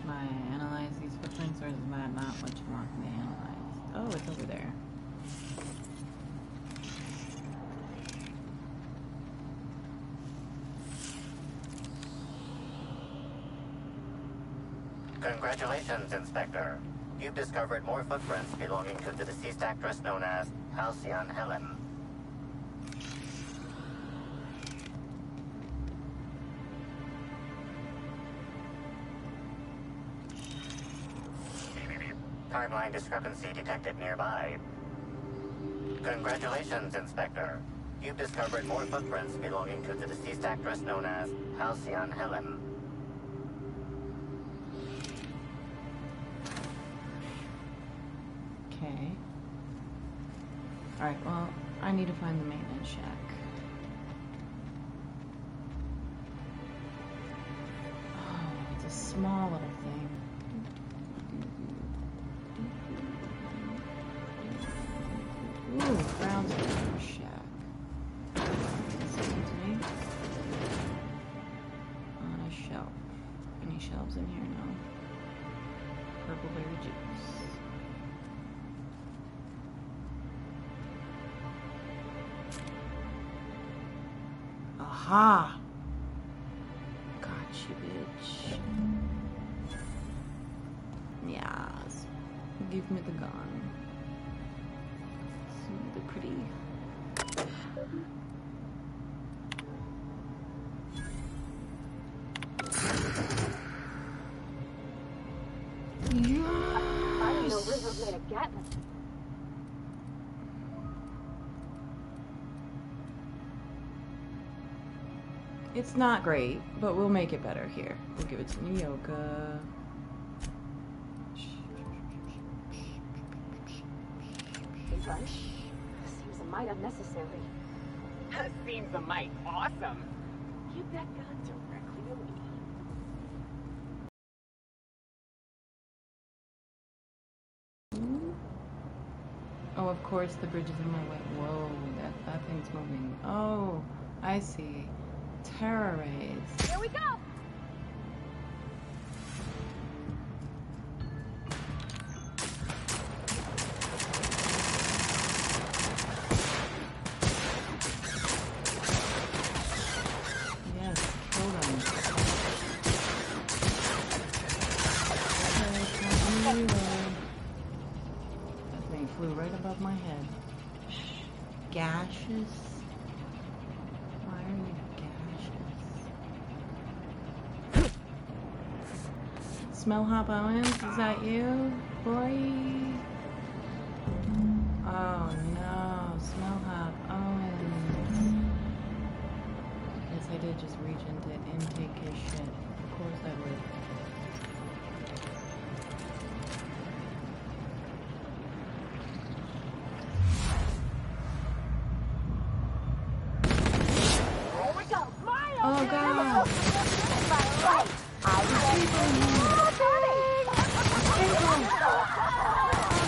I analyze these footprints, or is that not what you want me to analyze? Oh, it's over there. Congratulations, Inspector. You've discovered more footprints belonging to the deceased actress known as Halcyon Helen. Timeline discrepancy detected nearby. Congratulations, Inspector. You've discovered more footprints belonging to the deceased actress known as Halcyon Helen. Okay. Alright, well, I need to find the maintenance shack. Oh, it's a small little thing. Ooh, ground floor shack. Listen to me. On a shelf. Any shelves in here? No. Purple berry juice. Aha! Gotcha, bitch. Yes. Give me the gun. See the pretty. Yes! I didn't know River made a Gatling. It's not great, but we'll make it better here. We'll give it to Nyoka. Seems a mite unnecessary. Seems a mite awesome. Give that gun directly to me. Oh, of course, the bridge is in my way. Whoa, that thing's moving. Oh, I see. Terror rays. Here we go! Yes, kill them. Okay, that thing flew right above my head. Gaseous? Why are you gaseous? Smellhop Owens, is that you, boy? Oh no, Smellhop Owens. Guess I did just reach into intake his shit. Of course I would. Oh god! Oh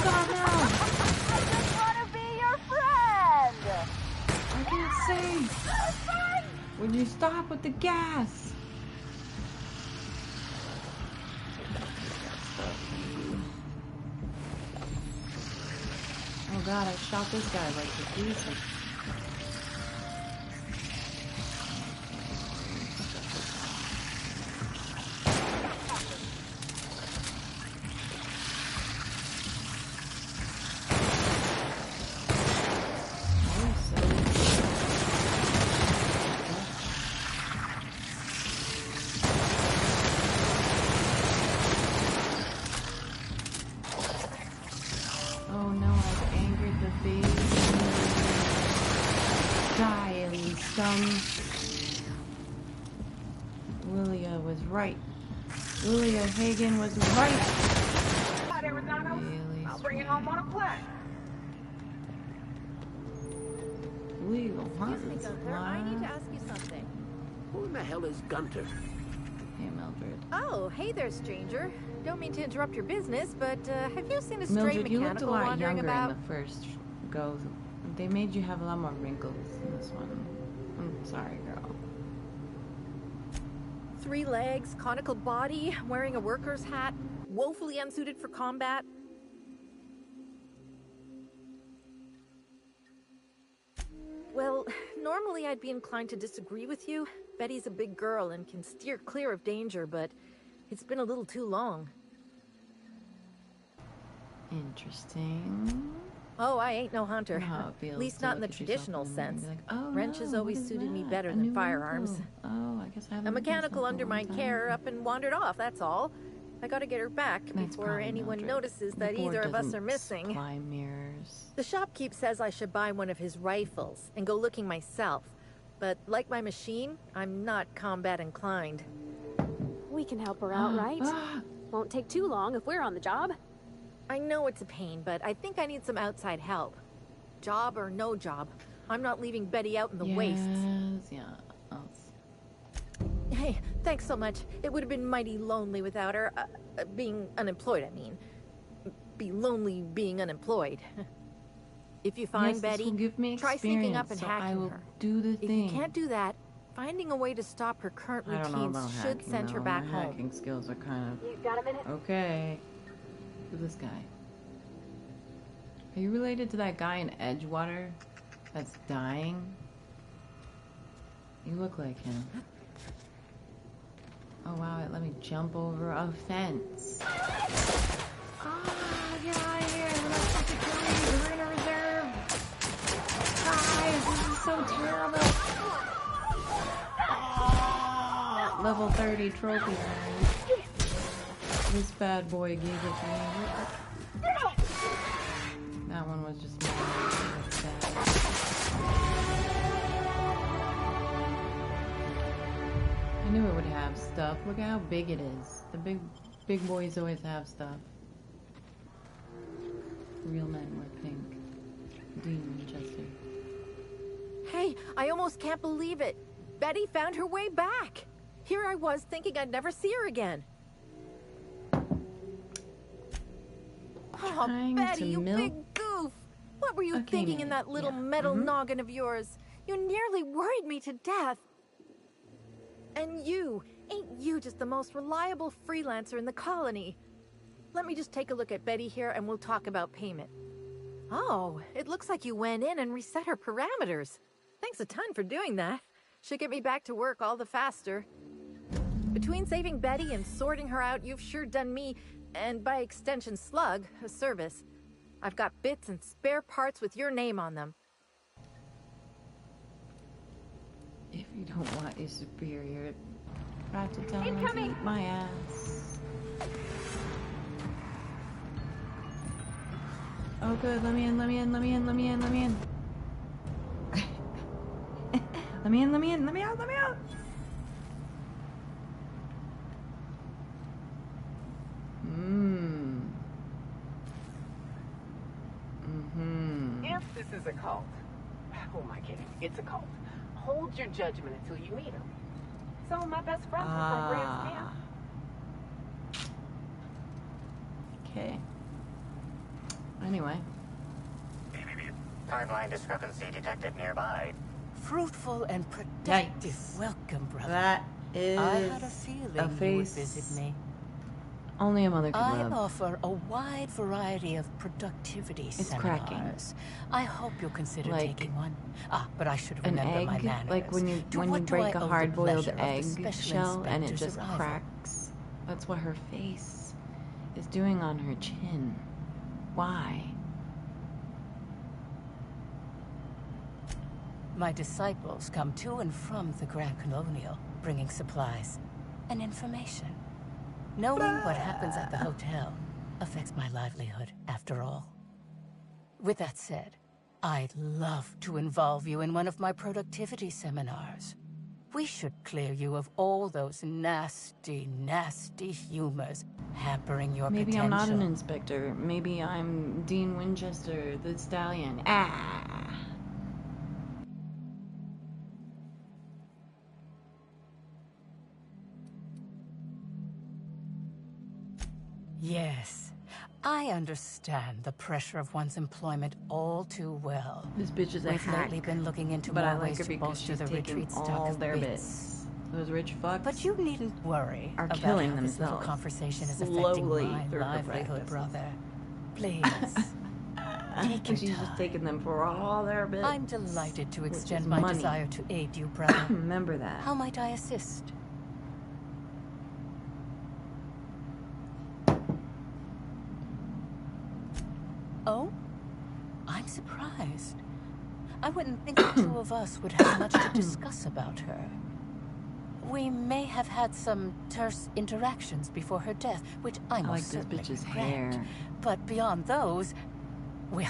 god, no! I just want to be your friend! I can't see! Would you stop with the gas? Oh god, I shot this guy like the pieces. Oh no, I've angered the baby. Die, Ellie scum. Willia was right. Willia Hagen was right. I'll bring it home on a plaque. Legal hunting I need to ask you something. Who in the hell is Gunter? Hey, Mildred. Oh, hey there, stranger. Don't mean to interrupt your business, but have you seen a stray Mildred, you looked a mechanical lot wandering younger about? in the first go. They made you have a lot more wrinkles in this one. I'm sorry, girl. 3 legs, conical body, wearing a worker's hat, woefully unsuited for combat. Well, normally I'd be inclined to disagree with you. Betty's a big girl and can steer clear of danger, but it's been a little too long. Interesting. Oh, I ain't no hunter. How it feels At least to not in the look at yourself traditional in the mirror and sense. be like, oh, Wrenches no, always what is suited me that? better A than new firearms. rifle. Oh, I guess I haven't A looked at mechanical myself in a under my long care time. up and wandered off, that's all. I gotta get her back That's before probably anyone Mildred. notices The that board either of us doesn't are missing. supply mirrors. The shopkeep says I should buy one of his rifles and go looking myself. But like my machine, I'm not combat inclined. We can help her out, right? Won't take too long if we're on the job. I know it's a pain, but I think I need some outside help. Job or no job, I'm not leaving Betty out in the wastes. Yeah. Hey, thanks so much. It would have been mighty lonely without her. Being unemployed, I mean. Be lonely being unemployed. If you find Yes, Betty, this will give me try sneaking up experience, and so hacking I will her. do the If thing. you can't do that, finding a way to stop her current I don't know routines about should hacking, send her though. back My home. hacking skills are kind You got a minute? of okay. Who's this guy? Are you related to that guy in Edgewater that's dying? You look like him. Oh wow, it let me jump over a fence. Ah, get out of here! We're not supposed to kill you. We're in a reserve. Guys, this is so terrible. Ah, level 30 trophy. This bad boy gave it to me. That one was just that's bad. I knew it would have stuff. Look at how big it is. The big boys always have stuff. Real men wear pink. Dean Winchester. Hey, I almost can't believe it. Betty found her way back. Here I was thinking I'd never see her again. Oh, Trying Betty, to you milk- big goof. What were you Okay, thinking in that little yeah. metal noggin of yours? You nearly worried me to death. And you, ain't you just the most reliable freelancer in the colony? Let me just take a look at Betty here and we'll talk about payment. Oh, it looks like you went in and reset her parameters. Thanks a ton for doing that. Should get me back to work all the faster. Between saving Betty and sorting her out, you've sure done me, and by extension Slug, a service. I've got bits and spare parts with your name on them. If you don't want your superior, I have to tell him to eat my ass. Oh good, let me in, let me in, let me in, let me in, let me in. Let me in, let me in, let me out, let me out! If this is a cult, who am I kidding? It's a cult. Hold your judgment until you meet him. Some of my best friends are from Grand Span. Okay. Anyway. Timeline discrepancy detected nearby. Fruitful and productive Yikes. welcome, brother. That is I had a feeling you would face visit me. only a mother could I love. offer a wide variety of productivity It's seminars. cracking. I hope you'll consider Like taking one. but I should An remember my egg, manners. like when you To what do break I a owe the hard-boiled pleasure of the egg special shell and it inspector's just arrival? cracks. That's what her face is doing on her chin. Why? My disciples come to and from the Grand Colonial, bringing supplies and information. Knowing what happens at the hotel affects my livelihood, after all. With that said, I'd love to involve you in one of my productivity seminars. We should clear you of all those nasty, nasty humors hampering your Maybe potential. I'm not an inspector. Maybe I'm Dean Winchester, the stallion. Ah! Yes, I understand the pressure of one's employment all too well. This bitch is a We've hack. lately been looking into But I more like ways her to because bolster she's the taking retreat stock all of their bits. bits. Those rich fucks. But you needn't worry are about killing how this little themselves conversation is slowly affecting my through her livelihood, practices. brother. Please, take your She's just time. taking them for all their bits. I'm delighted to which is extend my money. desire to aid you, brother. Remember that. How might I assist? Oh? I'm surprised. I wouldn't think the two of us would have much to discuss about her. We may have had some terse interactions before her death, which I I like most this certainly bitch's regret. hair. But beyond those, well,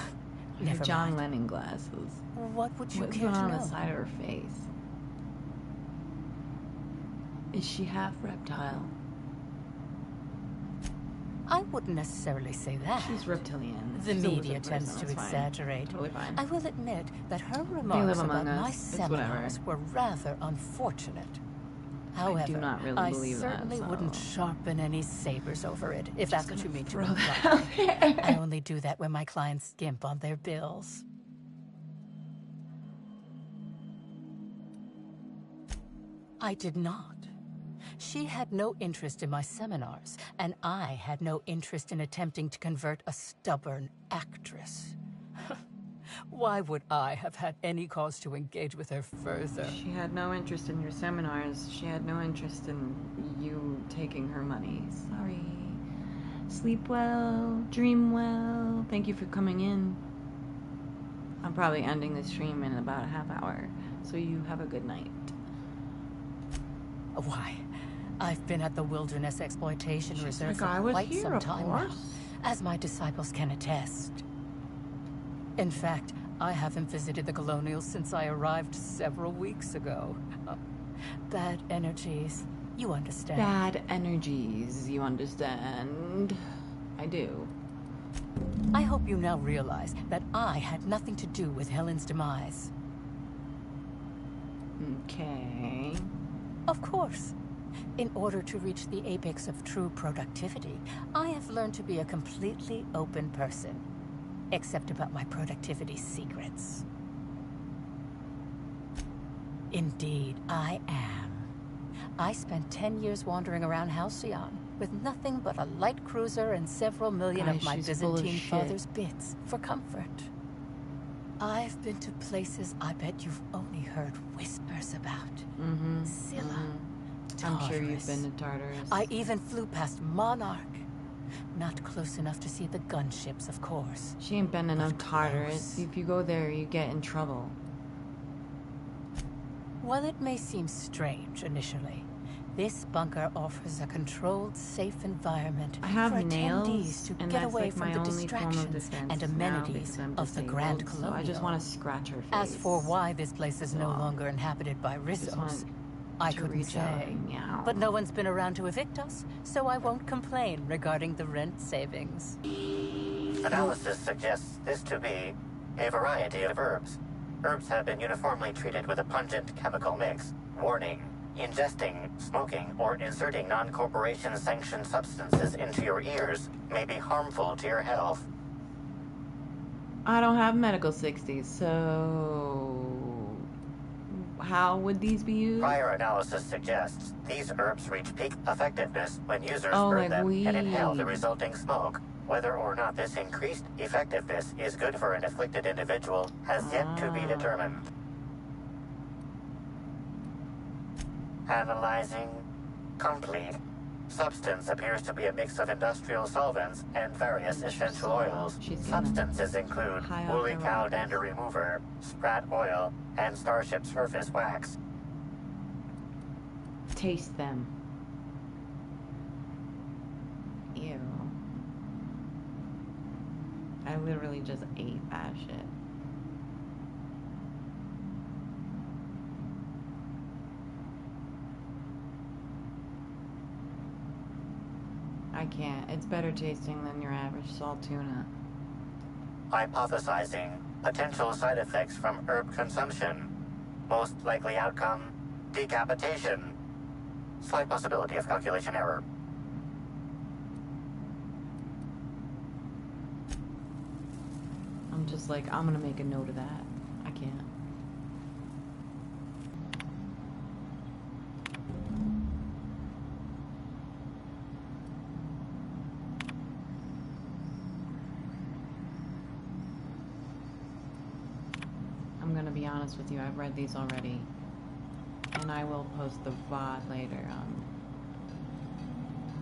Her never John mind. Lennon glasses. What would you What's care going to on know? the side of her face? Is she half reptile? I wouldn't necessarily say that. She's reptilian. The She's a media lizard tends person, to that's fine. exaggerate. Totally fine. I will admit that her live remarks among about my us. It's whatever. seminars were rather unfortunate. However, I do not really I believe that, certainly so- wouldn't sharpen any sabers over it, if that's what you mean to Throw imply. that out there. I only do that when my clients skimp on their bills. I did not. She had no interest in my seminars, and I had no interest in attempting to convert a stubborn actress. Why would I have had any cause to engage with her further? She had no interest in your seminars. She had no interest in you taking her money. Sorry. Sleep well. Dream well. Thank you for coming in. I'm probably ending the stream in about a half hour. So you have a good night. Why, I've been at the Wilderness Exploitation She's Reserve like, "I for was quite here, some of time now, course." as my disciples can attest. In fact, I haven't visited the Colonials since I arrived several weeks ago. Bad energies, you understand. Bad energies, you understand? I do. I hope you now realize that I had nothing to do with Helen's demise. Okay. Of course. In order to reach the apex of true productivity, I have learned to be a completely open person. Except about my productivity secrets. Indeed, I am. I spent 10 years wandering around Halcyon with nothing but a light cruiser and several million Guys, of my she's full of Byzantine shit. father's bits for comfort. I've been to places I bet you've only heard whispers about. Scylla, I'm sure you've Tartarus. been to Tartarus. I even flew past Monarch. Not close enough to see the gunships, of course. She ain't been enough But Tartarus. close. If you go there, you get in trouble. While it may seem strange initially, this bunker offers a controlled, safe environment I have for nails, attendees to and get that's away like from my the only form of distractions defense and now amenities because I'm of the disabled, Grand so Colonial. I just want to scratch her face. As for why this place is no So, longer inhabited by just Rizzos, want I to couldn't reach out say. and meow. But no one's been around to evict us, so I won't complain regarding the rent savings. Analysis suggests this to be a variety of herbs. Herbs have been uniformly treated with a pungent chemical mix. Warning: ingesting, smoking, or inserting non-corporation sanctioned substances into your ears may be harmful to your health. I don't have medical 60s, so how would these be used? Prior analysis suggests these herbs reach peak effectiveness when users Oh, burn like them and inhale the weed. resulting smoke. Whether or not this increased effectiveness is good for an afflicted individual has yet to be determined. Analyzing complete. Substance appears to be a mix of industrial solvents and various essential oils. She's gonna Substances include high off woolly her cow rockets. dander remover, sprat oil, and starship surface wax. Taste them. Ew. I literally just ate that shit. I can't. It's better tasting than your average salt tuna. Hypothesizing potential side effects from herb consumption. Most likely outcome, decapitation. Slight possibility of calculation error. I'm just like, I'm gonna make a note of that. I can't. honest with you, I've read these already. And I will post the VOD later on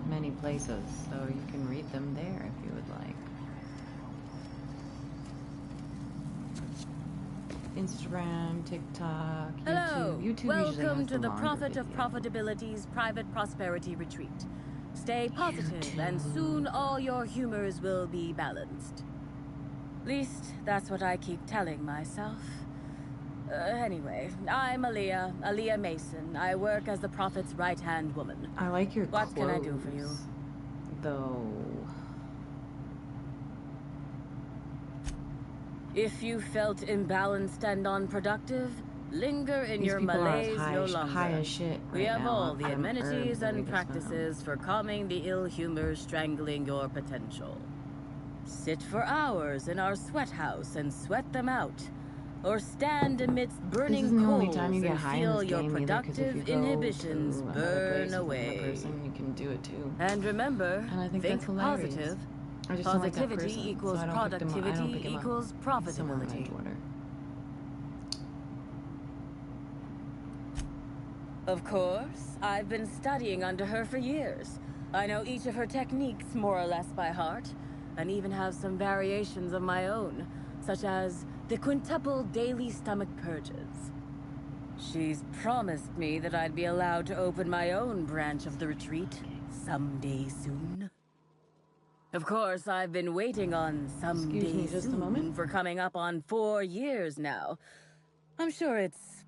many places, so you can read them there if you would like. Instagram, TikTok, Hello. YouTube. YouTube usually Welcome has to the longer Prophet of videos. Profitability's Private Prosperity Retreat. Stay positive, and soon all your humors will be balanced. Least, that's what I keep telling myself. Anyway, I'm Aaliyah Mason. I work as the Prophet's right-hand woman. I like your What clothes, can I do for you? though. If you felt imbalanced and unproductive, linger in These your people are malaise no high longer. as shit We right have now. all the I'm amenities that we and just found. practices for calming the ill humor strangling your potential. Sit for hours in our sweat house and sweat them out. Or stand amidst burning isn't the only coals time you get and high in feel this your game either, 'cause if you productive go inhibitions to another burn place with another away. person, you can do it too. And remember, And I think think that's hilarious. positive. I just don't like that Positivity person, equals so I don't pick them up. I don't productivity pick him up. equals Somewhere in profitability. Edgewater. Of course, I've been studying under her for years. I know each of her techniques more or less by heart, and even have some variations of my own, such as the quintuple daily stomach purges. She's promised me that I'd be allowed to open my own branch of the retreat someday soon. Of course, I've been waiting on someday Excuse me just a soon moment. for coming up on 4 years now. I'm sure it's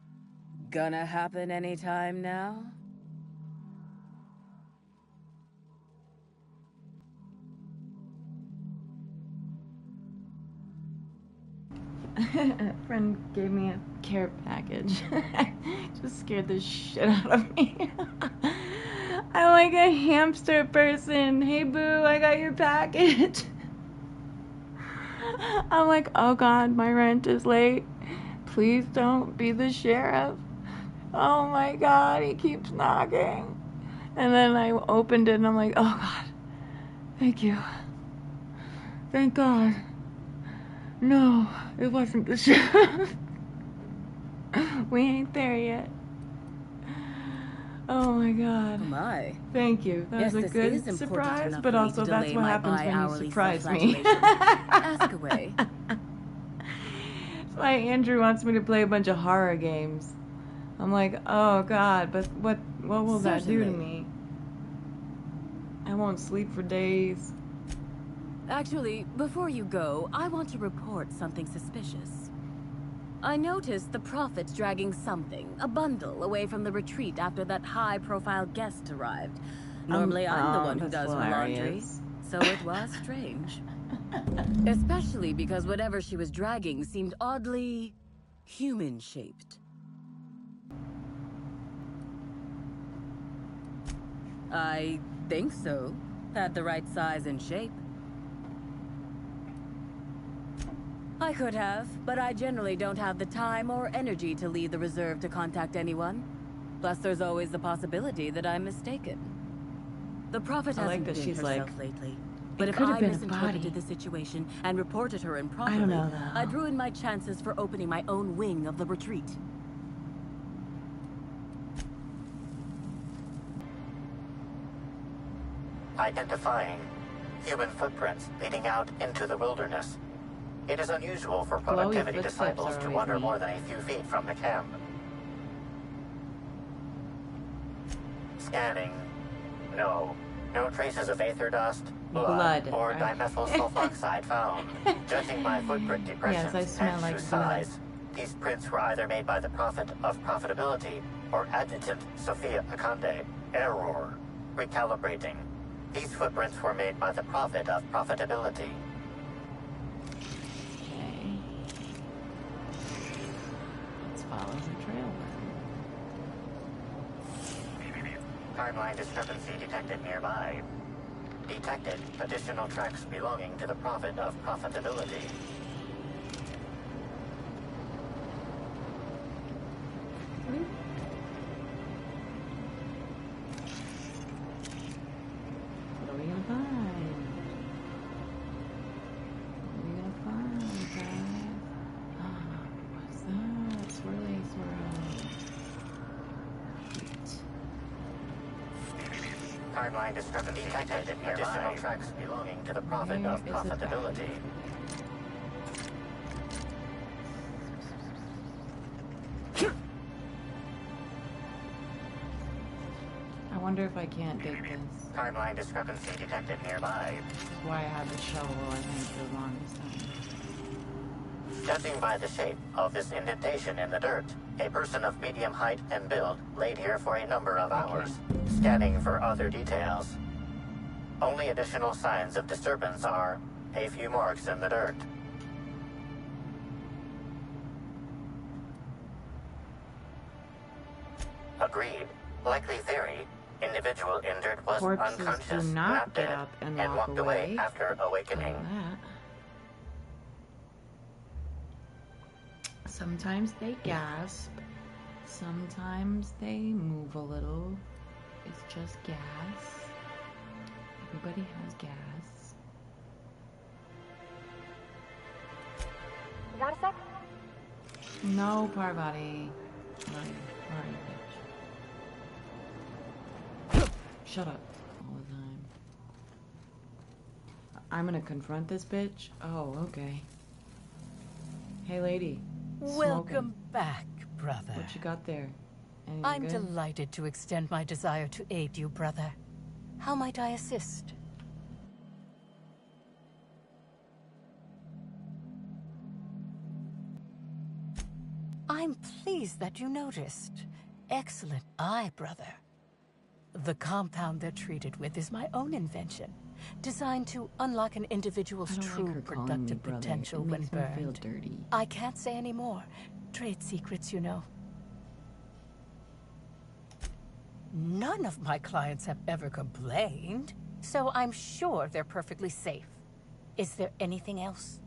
gonna happen anytime now. A friend gave me a care package. Just scared the shit out of me. I'm like a hamster person. Hey boo, I got your package. I'm like, oh god, my rent is late. Please don't be the sheriff. Oh my god, he keeps knocking. And then I opened it and I'm like, oh god, thank you. Thank God. No, it wasn't the sheriff. We ain't there yet. Oh my god. Oh my. Thank you. That Yes, was a this good is important surprise, enough but for me also to that's delay what my happens when you bi-hourly surprise me. self-flagellation. Ask away. That's why Andrew wants me to play a bunch of horror games. I'm like, oh god, but what will that do to Certainly. me? I won't sleep for days. Actually, before you go, I want to report something suspicious. I noticed the Prophet's dragging something, a bundle, away from the retreat after that high-profile guest arrived. Normally, I'm the one who that's does her laundry, hilarious. so it was strange. Especially because whatever she was dragging seemed oddly human-shaped. I think so. Had the right size and shape. I could have, but I generally don't have the time or energy to leave the reserve to contact anyone. Plus, there's always the possibility that I'm mistaken. The Prophet I like hasn't that been she's herself like, lately. But if could have I been a misinterpreted body. the situation and reported her improperly, I don't know, though. I'd ruin my chances for opening my own wing of the retreat. Identifying human footprints leading out into the wilderness. It is unusual for Glowy productivity footsteps disciples are to always wander neat. more than a few feet from the camp. Scanning. No. No traces of aether dust, blood, or right? dimethyl sulfoxide found. Judging by footprint depressions Yes, I smell and like shoe blood. size, these prints were either made by the Prophet of Profitability or Adjutant Sophia Akande. Error. Recalibrating. These footprints were made by the Prophet of Profitability. Okay. Let's follow the trail Timeline discrepancy detected nearby. Detected additional tracks belonging to the Prophet of Profitability. then. What are we gonna find? What are we gonna find, guys? What's that? Timeline discrepancy detected. Additional tracks belonging to the Prophet Where of is it Profitability. I wonder if I can't dig this. Timeline discrepancy detected nearby. This is why I had the shovel, I think, for the longest time. Judging by the shape of this indentation in the dirt, a person of medium height and build laid here for a number of hours, scanning for other details. Only additional signs of disturbance are a few marks in the dirt. Agreed. Likely theory. Individual injured was Corpses unconscious, do not get dead, up and and walk walked away away. after awakening. That. Sometimes they gasp. Sometimes they move a little. It's just gas. Everybody has gas. You got a sec? No, Parvati. Sorry, bitch. Shut up all the time. I'm gonna confront this bitch? Oh, okay. Hey, lady. Welcome back, brother. What you got there? Anything I'm good? delighted to extend my desire to aid you, brother. How might I assist? I'm pleased that you noticed. Excellent eye, brother. The compound they're treated with is my own invention, designed to unlock an individual's I don't true like her calling me productive brother. potential It when makes me burned. feel dirty. I can't say any more. Trade secrets, you know. None of my clients have ever complained, so I'm sure they're perfectly safe. Is there anything else?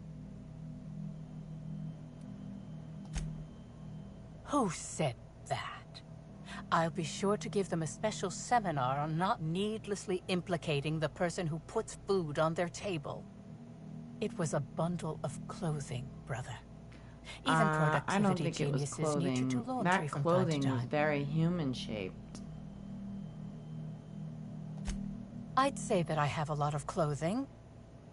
Who said that? I'll be sure to give them a special seminar on not needlessly implicating the person who puts food on their table. It was a bundle of clothing, brother. Even I don't productivity think it was geniuses need to clothing. do laundry That from clothing time to was time. very human-shaped. I'd say that I have a lot of clothing,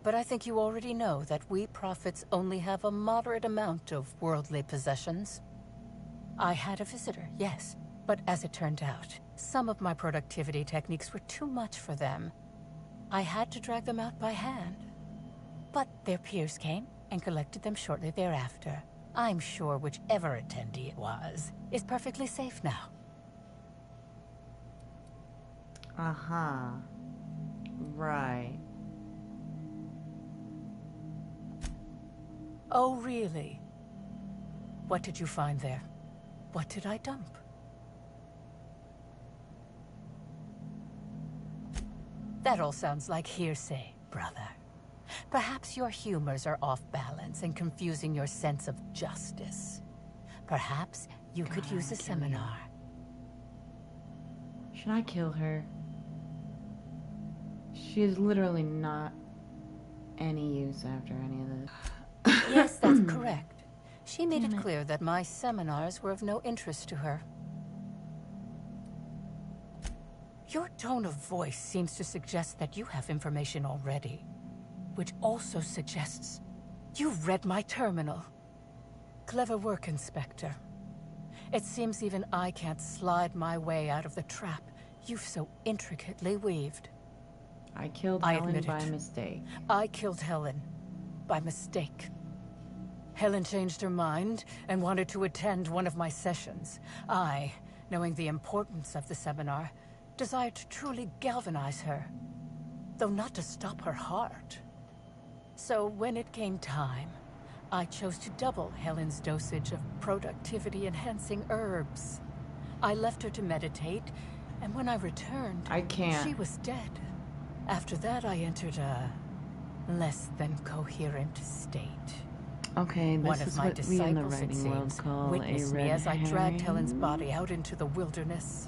but I think you already know that we prophets only have a moderate amount of worldly possessions. I had a visitor, yes, but as it turned out, some of my productivity techniques were too much for them. I had to drag them out by hand. But their peers came and collected them shortly thereafter. I'm sure whichever attendee it was is perfectly safe now. Uh-huh. Right. Oh, really? What did you find there? What did I dump? That all sounds like hearsay, brother. Perhaps your humors are off balance and confusing your sense of justice. Perhaps you could use a seminar. Should I kill her? She is literally not any use after any of this. Yes, that's correct. She made it clear that my seminars were of no interest to her. Your tone of voice seems to suggest that you have information already, which also suggests you've read my terminal. Clever work, Inspector. It seems even I can't slide my way out of the trap you've so intricately weaved. I killed I Helen admit by it. mistake. I killed Helen by mistake. Helen changed her mind and wanted to attend one of my sessions. I, knowing the importance of the seminar, desired to truly galvanize her, though not to stop her heart. So when it came time, I chose to double Helen's dosage of productivity-enhancing herbs. I left her to meditate, and when I returned, I can't. she was dead. After that, I entered a less than coherent state. Okay, One this of is my what we in the disciples, it writing world seems, call a witnessed me red as I dragged Helen's herring. body out into the wilderness.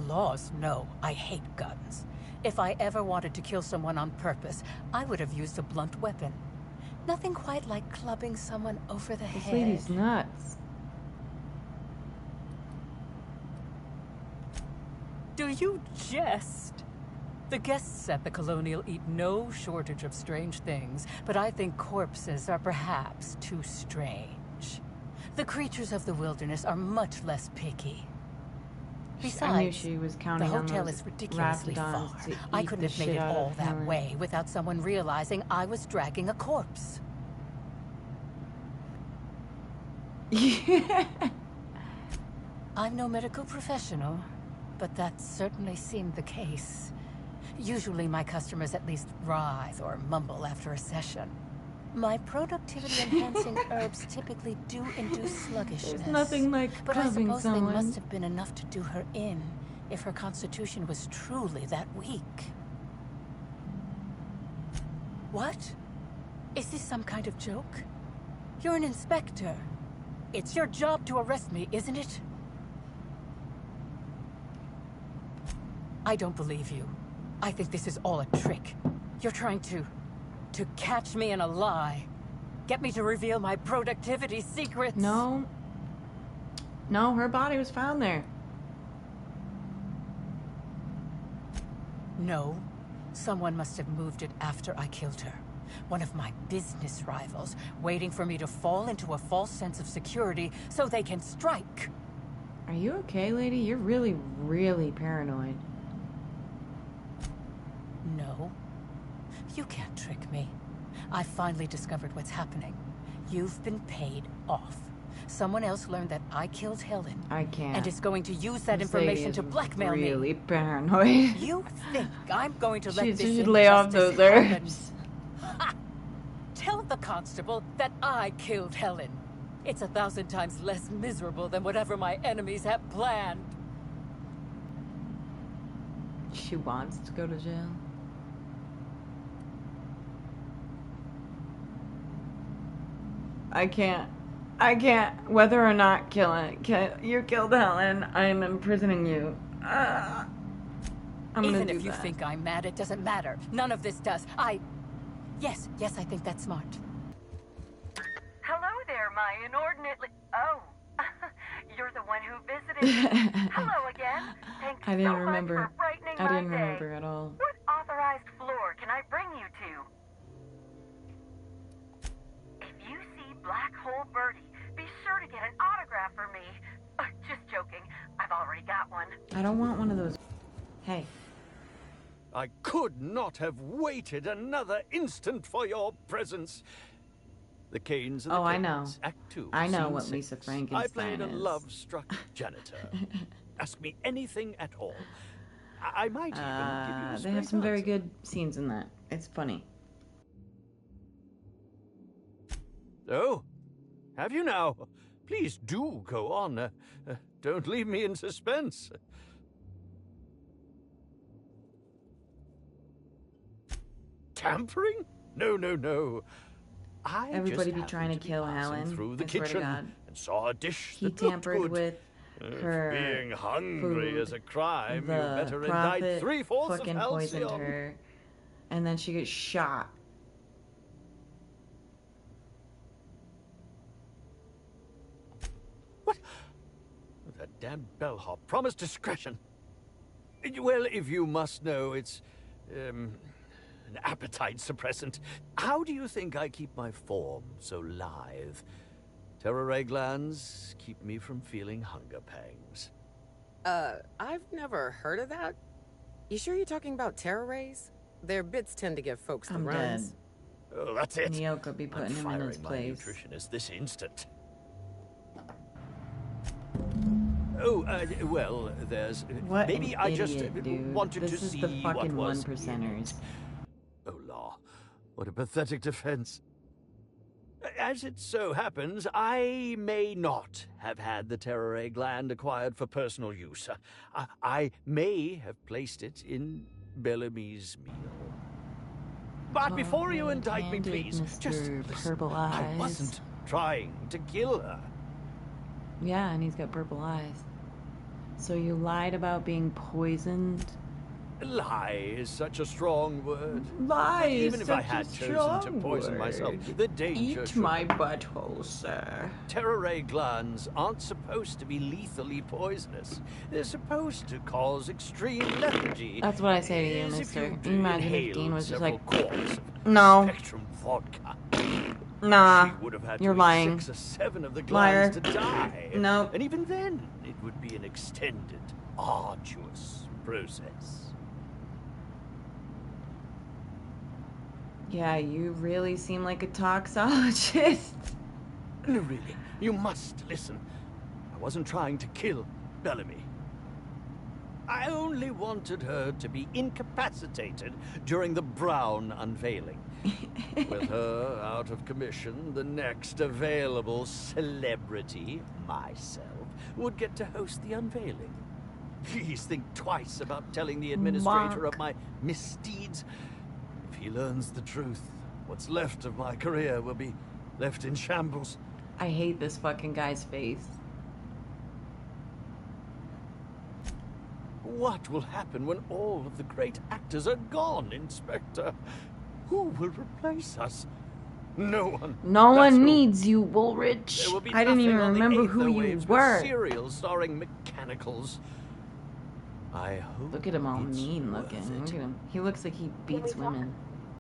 Laws, no. I hate guns. If I ever wanted to kill someone on purpose, I would have used a blunt weapon. Nothing quite like clubbing someone over the This head. lady's nuts. you jest? The guests at the Colonial eat no shortage of strange things, but I think corpses are perhaps too strange. The creatures of the wilderness are much less picky. Besides, I knew she was counting the on hotel those is ridiculously far. raptidons to I eat couldn't the have made shit it out all of that Helen. way without someone realizing I was dragging a corpse. Yeah. I'm no medical professional, but that certainly seemed the case. Usually my customers at least writhe or mumble after a session. My productivity-enhancing herbs typically do induce sluggishness. There's nothing like but I clubbing suppose someone. they must have been enough to do her in, if her constitution was truly that weak. What? Is this some kind of joke? You're an inspector. It's your job to arrest me, isn't it? I don't believe you. I think this is all a trick. You're trying to catch me in a lie. Get me to reveal my productivity secrets. No. No, her body was found there. No. Someone must have moved it after I killed her. One of my business rivals, waiting for me to fall into a false sense of security so they can strike. Are you okay, lady? You're really, really paranoid. No. You can't trick me. I finally discovered what's happening. You've been paid off. Someone else learned that I killed Helen. I can't. And is going to use that This lady information is to blackmail me. really paranoid. You think I'm going to let She this should lay off those injustice happen? herbs. Ha! Tell the constable that I killed Helen. It's 1,000 times less miserable than whatever my enemies have planned. She wants to go to jail. I can't. Whether or not you killed Helen, I'm imprisoning you. I'm Even gonna do if you that. think I'm mad, it doesn't matter. None of this does. Yes, I think that's smart. Hello there, my inordinately... Oh, you're the one who visited me. Hello again. Thanks I didn't so remember. much for brightening I my didn't day. remember at all. What authorized floor can I bring you to? If you see Black Hole Birdie, be sure to get an autograph for me. Just joking. I've already got one. I don't want one of those. Hey. I could not have waited another instant for your presence. The Canes and the I know. Thickens, Act 2, I know Scene what 6. Lisa I Frankenstein played a is. love-struck janitor. Ask me anything at all. I might even give you a They have straight some very answer. good scenes in that. It's funny. Oh, have you now? Please do go on. Don't leave me in suspense. Tampering? No. Everybody just be trying to happened kill be passing Helen, through the I swear to kitchen God. and saw a dish He that looked tampered good. with her Being hungry food. is a crime. You The better indict prophet 3/4 of fucking Halcyon. poisoned her, and then she gets shot. What? That damn bellhop promised discretion. Well, if you must know, it's an appetite suppressant. How do you think I keep my form so lithe? Terror ray glands keep me from feeling hunger pangs. I've never heard of that. You sure you're talking about terror rays? Their bits tend to give folks the I'm runs. dead. Oh, that's it. Neo could be putting him in his firing my place. nutritionist this instant. Oh, well, there's... What maybe an I idiot, just dude. wanted This to is see the what fucking was 1%ers. Oh, law. What a pathetic defense. As it so happens, I may not have had the terror ray gland acquired for personal use. I may have placed it in Bellamy's meal. But before you indict me, please, Mr. just listen. Purple I Eyes. wasn't trying to kill her. Yeah, and he's got purple eyes. So you lied about being poisoned Lie is such a strong word. Lie But is even if I such had a chosen to strong poison myself, word. the danger Eat should my butthole, sir. Terror glands aren't supposed to be lethally poisonous. They're supposed to cause extreme lethargy. That's what I say to you, As if mister. you'd Imagine if inhaled Dean was just several like, quarts of no. Spectrum vodka. Nah, She would have had you're to eat lying. 6 or 7 of the Liar. glands to die. Nope. And even then, it would be an extended, arduous process. Yeah, you really seem like a toxologist. No, really, you must listen. I wasn't trying to kill Bellamy. I only wanted her to be incapacitated during the Brown unveiling. With her out of commission, the next available celebrity, myself, would get to host the unveiling. Please think twice about telling the administrator of my misdeeds. If he learns the truth, what's left of my career will be left in shambles. I hate this fucking guy's face. What will happen when all of the great actors are gone, Inspector? Who will replace us? No one. No one who. needs you, Woolrich. There will be I didn't even nothing on the remember who you aetherwaves but were. serials starring mechanicals. I hope Look at him all it's mean worth looking. it. Look at him. He looks like he beats women.